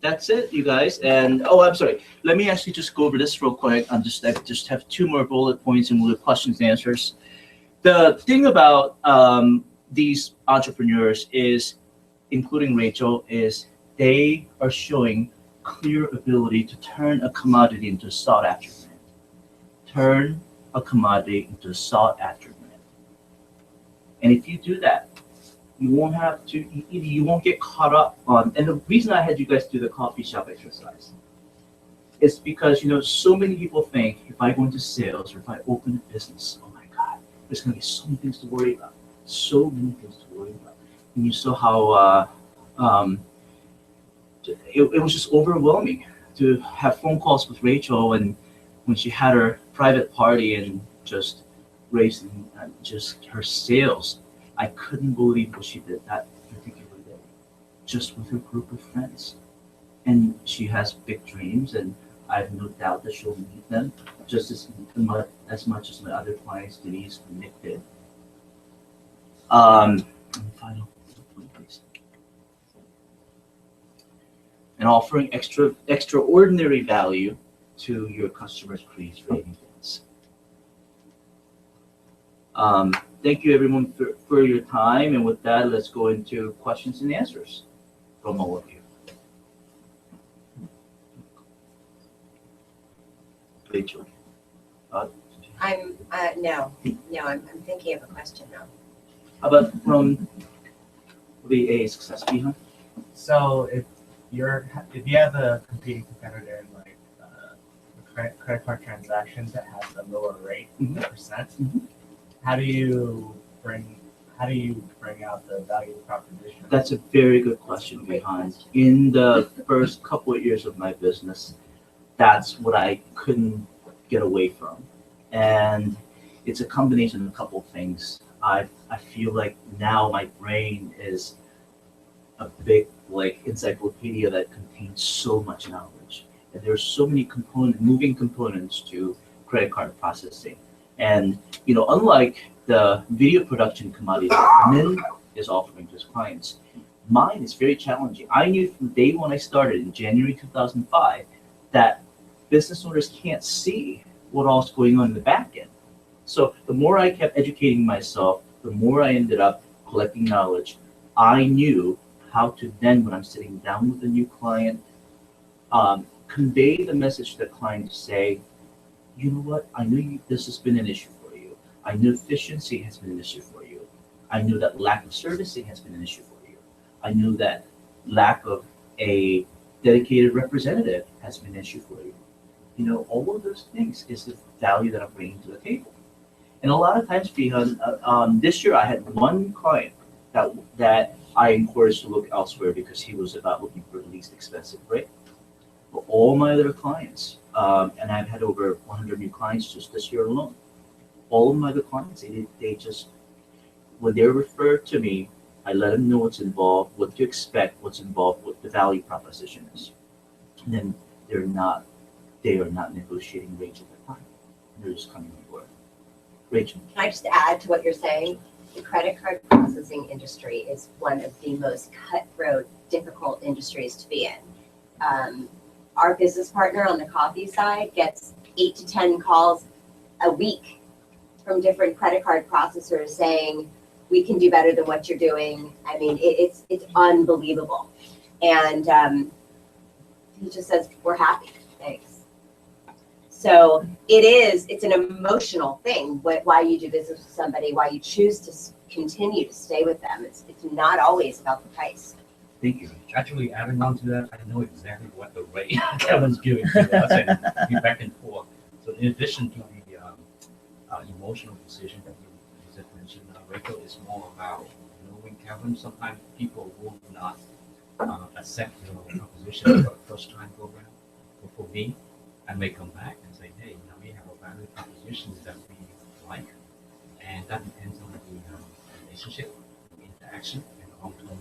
That's it, you guys. And I'm sorry. Let me actually just go over this real quick. I just have 2 more bullet points and we'll do questions and answers. The thing about these entrepreneurs is, including Rachel, is they are showing clear ability to turn a commodity into a sought after brand. Turn a commodity into a sought after brand. And if you do that, you won't have to, you won't get caught up on, and the reason I had you guys do the coffee shop exercise is because, so many people think if I go into sales or if I open a business, oh my God, there's going to be so many things to worry about. So many things to worry about. And you saw how it was just overwhelming to have phone calls with Rachel, and when she had her private party and just raising just her sales, I couldn't believe what she did that particular day, just with her group of friends. And she has big dreams, and I have no doubt that she'll meet them just as much as my other clients, Denise and Nick did. And final point, please. And offering extraordinary value to your customers creates raving fans. Thank you everyone for your time, and with that, let's go into questions and answers from all of you. Rachel. I'm thinking of a question now. How about from the AASuccess behind? So if you have a competing competitor in like a credit card transaction that has a lower rate, percent, how do you bring out the value proposition? That's a very good question, behind. In the first couple of years of my business, that's what I couldn't get away from. And it's a combination of a couple of things. I feel like now my brain is a big encyclopedia that contains so much knowledge. And there's so many moving components to credit card processing. And unlike the video production commodity that Min is offering to his clients, mine is very challenging. I knew from day when I started in January 2005 that business owners can't see what all's going on in the back end. So the more I kept educating myself, the more I ended up collecting knowledge. I knew how to then, when I'm sitting down with a new client, convey the message to the client to say, you know what, I know this has been an issue for you. I know efficiency has been an issue for you. I know that lack of servicing has been an issue for you. I know that lack of a dedicated representative has been an issue for you. All of those things is the value that I'm bringing to the table. And a lot of times, this year I had one client that I encouraged to look elsewhere because he was about looking for the least expensive rate. But all my other clients, and I've had over 100 new clients just this year alone, all of my other clients, they just, when they're referred to me, I let them know what's involved, what to expect, what's involved, what the value proposition is. And then they are not negotiating rates at the time. They're just coming on board. Rachel. Can I just add to what you're saying? The credit card processing industry is one of the most cutthroat, difficult industries to be in. Our business partner on the coffee side gets 8 to 10 calls a week from different credit card processors saying, we can do better than what you're doing. I mean, it's unbelievable. And he just says, we're happy, thanks. So it's an emotional thing, why you do business with somebody, why you choose to continue to stay with them. It's not always about the price. Thank you. Actually, adding on to that, I know exactly what the rate Kevin's giving to us and be back and forth. So in addition to the emotional decision that you just mentioned, Rachel, is more about knowing Kevin. Sometimes people will not accept your proposition for the first time go around. But for me, I may come back and say, hey, we have a value proposition that we like, and that depends on the relationship, the interaction, and long-term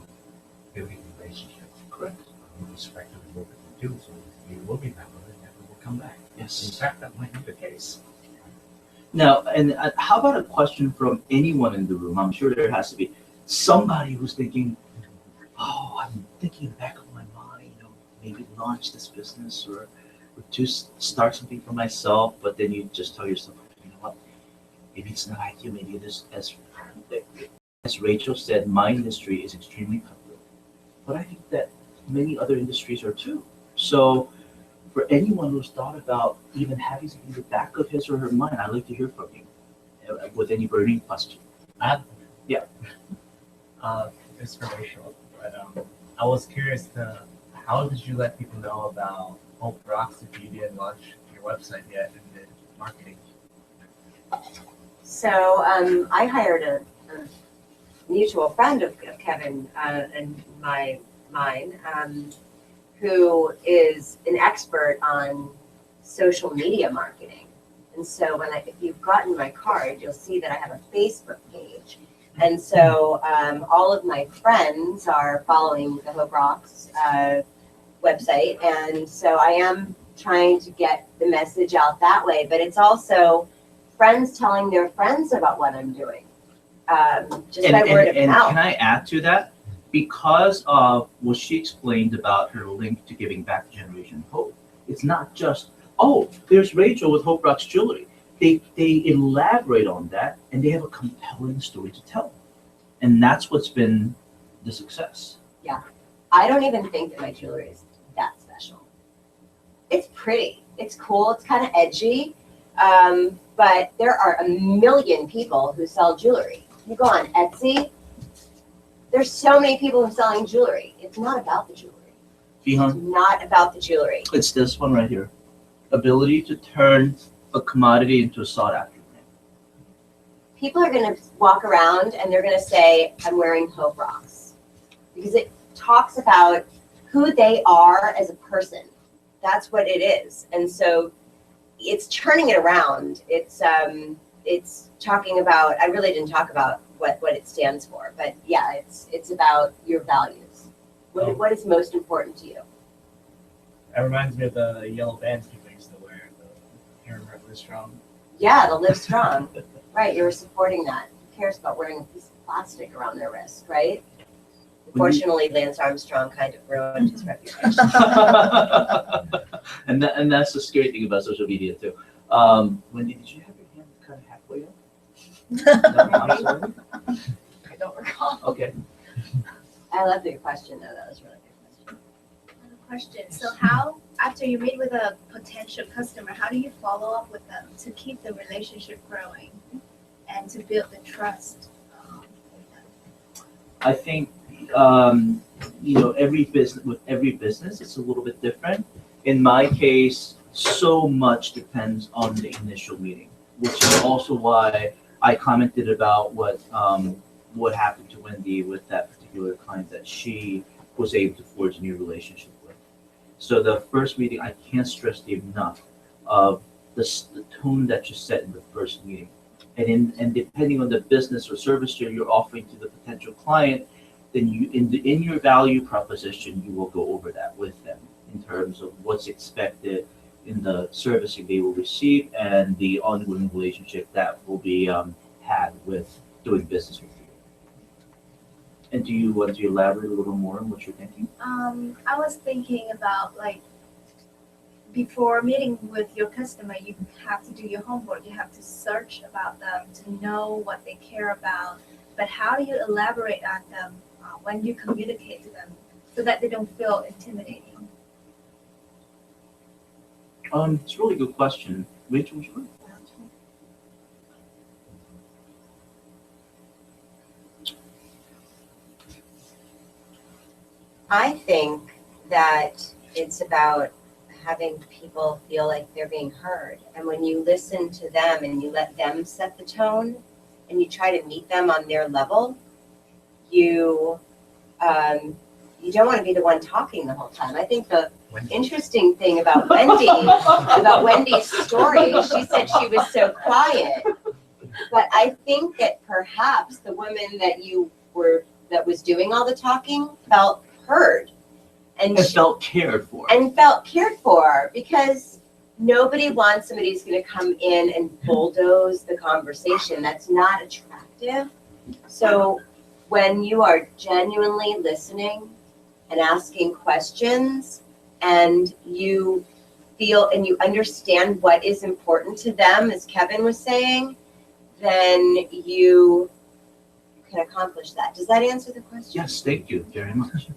building relationship. Correct. With respect to the work that we do, so we will remember and we will come back. Yes. In fact, that might be the case. Now, and how about a question from anyone in the room? I'm sure there has to be somebody who's thinking, oh, I'm thinking in the back of my mind, maybe launch this business or to start something for myself, but then you just tell yourself, you know what, maybe it's not ideal, maybe it is, as Rachel said, my industry is extremely cutthroat. But I think that many other industries are too. So for anyone who's thought about even having something in the back of his or her mind, I'd like to hear from you with any burning question. Yeah. Inspirational, but I was curious how did you let people know about Hope Rocks if you didn't launch your website yet and did marketing? So I hired a mutual friend of Kevin and mine, who is an expert on social media marketing. And so if you've gotten my card, you'll see that I have a Facebook page. And so all of my friends are following the Hope Rocks website. And so I am trying to get the message out that way, but it's also friends telling their friends about what I'm doing. Just by word of mouth. Can I add to that? Because of what she explained about her link to giving back to Generation Hope, it's not just, oh, there's Rachel with Hope Rocks Jewelry. They elaborate on that, and they have a compelling story to tell. And that's what's been the success. Yeah. I don't even think that my jewelry is that special. It's pretty. It's cool. It's kind of edgy. But there are a million people who sell jewelry. You go on Etsy, there's so many people who are selling jewelry. It's not about the jewelry. It's not about the jewelry. It's this one right here. Ability to turn a commodity into a sought after thing. People are going to walk around and they're going to say, I'm wearing Hope Rocks. Because it talks about who they are as a person. That's what it is. And so it's turning it around. It's talking about, I really didn't talk about what it stands for, but yeah, it's about your values. What is most important to you? That reminds me of the yellow bands people used to wear, the Live Strong. Yeah, the Live Strong. Right, you were supporting that. Who cares about wearing a piece of plastic around their wrist, right? Unfortunately, Lance Armstrong kind of ruined his reputation. and that's the scary thing about social media too. Wendy, did you have your hand kind of halfway up? No, I'm sorry. I don't recall. Okay. I love your question though. That was a really good question. Question. So how, after you meet with a potential customer, how do you follow up with them to keep the relationship growing and to build the trust with them? I think every business it's a little bit different. In my case, so much depends on the initial meeting, which is also why I commented about what happened to Wendy with that particular client that she was able to forge a new relationship with. So the first meeting, I can't stress enough of the tone that you set in the first meeting, and depending on the business or service you're offering to the potential client, then you in your value proposition you will go over that with them in terms of what's expected in the servicing they will receive and the ongoing relationship that will be had with doing business with you. And do you want to elaborate a little more on what you're thinking? I was thinking about like before meeting with your customer, you have to do your homework. You have to search about them to know what they care about. But how do you elaborate on them when you communicate to them so that they don't feel intimidating? It's a really good question. Rachel, would you like to answer? I think that it's about having people feel like they're being heard. And when you listen to them and you let them set the tone and you try to meet them on their level, you don't want to be the one talking the whole time. I think the interesting thing about Wendy's story, she said she was so quiet. But I think that perhaps the woman that was doing all the talking felt heard. And felt cared for. And felt cared for, because nobody wants somebody who's going to come in and bulldoze the conversation. That's not attractive. So when you are genuinely listening and asking questions and you feel and you understand what is important to them, as Kevin was saying, then you can accomplish that. Does that answer the question? Yes, thank you very much.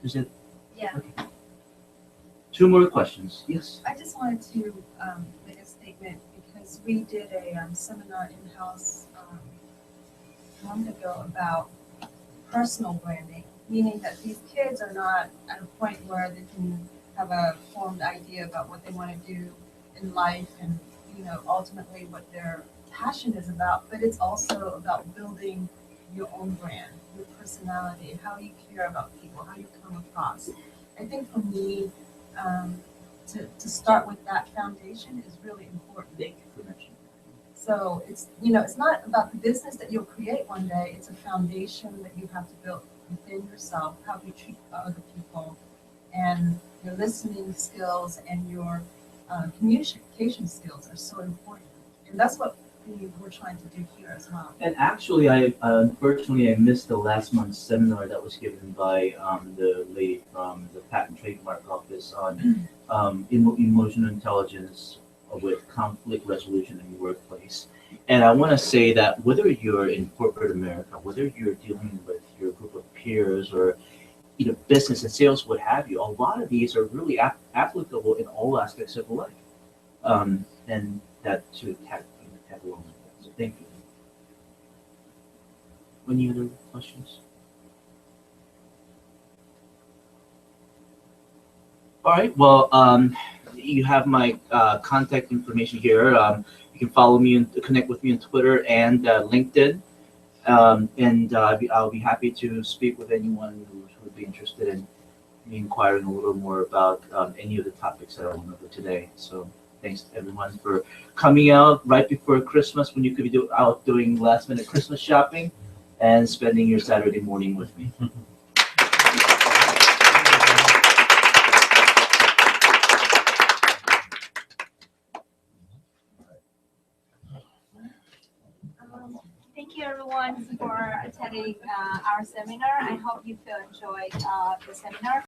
Is it? Yeah. Okay. Two more questions. Yes. I just wanted to make a statement because we did a seminar in-house a month ago about personal branding, meaning that these kids are not at a point where they can have a formed idea about what they want to do in life and, you know, ultimately what their passion is about, but it's also about building your own brand, your personality, how you care about people, how you come across. I think for me, to start with that foundation is really important. Thank you for mentioning. So it's, you know, it's not about the business that you'll create one day, it's a foundation that you have to build within yourself, how you treat other people, and your listening skills and your communication skills are so important. And that's what we're trying to do here as well. And actually, I unfortunately I missed the last month's seminar that was given by the lady from the Patent Trademark Office on emotional intelligence with conflict resolution in the workplace. And I want to say that whether you're in corporate America, whether you're dealing with your group of peers or business and sales, what have you, a lot of these are really applicable in all aspects of life. And that to tag along with that. So thank you. Any other questions? All right. Well, you have my contact information here. You can follow me and connect with me on Twitter and LinkedIn. And I'll be happy to speak with anyone who would be interested in me inquiring a little more about any of the topics that I went over today. So thanks to everyone for coming out right before Christmas when you could be out doing last minute Christmas shopping and spending your Saturday morning with me. Thank you everyone for attending our seminar. I hope you enjoyed the seminar.